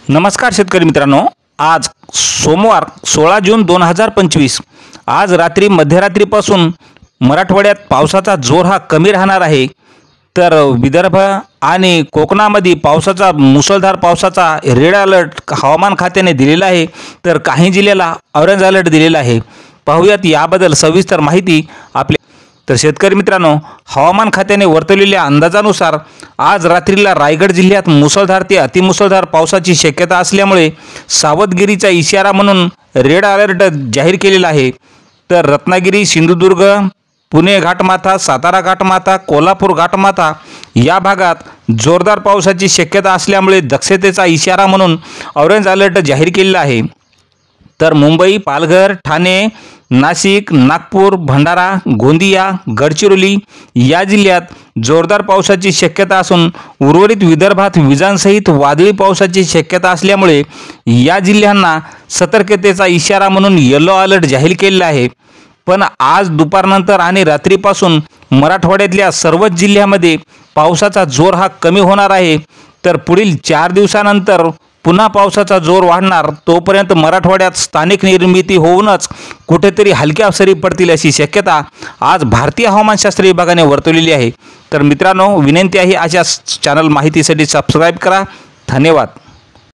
नमस्कार शेतकरी मित्रांनो, आज सोमवार 16 जून 2025 आज रात्री मध्यरात्रीपासून मराठवाड्यात पावसाचा जोर हा कमी राहणार आहे। तर विदर्भ आणि कोकणामध्ये पावसाचा मुसळधार पावसाचा रेड अलर्ट हवामान खात्याने दिलेला आहे, तर काही जिल्ह्याला ऑरेंज अलर्ट दिलेला आहे। पाहूयात याबद्दल सविस्तर माहिती आपल्या। तर शेतकरी मित्रांनो, हवामान खात्याने वर्तवलेल्या अंदाजानुसार आज रात्रीला रायगड जिल्ह्यात मुसळधार ते अतिमुसळधार पावसाची शक्यता असल्यामुळे सावधगिरीचा इशारा म्हणून रेड अलर्ट जाहीर केलेला आहे। तर रत्नागिरी, सिंधुदुर्ग, पुणे घाटमाथा, सातारा घाटमाथा, कोल्हापूर घाटमाथा या भागात जोरदार पावसाची शक्यता असल्यामुळे दक्षतेचा इशारा म्हणून ऑरेंज अलर्ट जाहीर केलेला आहे। तर मुंबई, पालघर, ठाणे, नाशिक, नागपूर, भंडारा, गोंदिया, गडचिरोली या जिल्ह्यात जोरदार पावसाची शक्यता असून उर्वरित विदर्भात विजांसहित वादळी पावसाची शक्यता असल्यामुळे या जिल्ह्यांना सतर्कतेचा इशारा म्हणून येलो अलर्ट जाहीर केलेला आहे। पण आज दुपारनंतर आणि रात्रीपासून मराठवाड्यातल्या सर्वच जिल्ह्यामध्ये पावसाचा जोर हा कमी होणार आहे। तर पुढील 4 दिवसानंतर पुन्हा पावसाचा जोर वाढणार। तोपर्यंत मराठवाड्यात स्थानिक निर्मिती होऊनच कुठेतरी हलक्या सरी पडतील अशी शक्यता आज भारतीय हवामानशास्त्र विभागाने वर्तवलेली आहे। तर मित्रांनो, विनंती आहे अशा चॅनल माहितीसाठी सबस्क्राईब करा। धन्यवाद।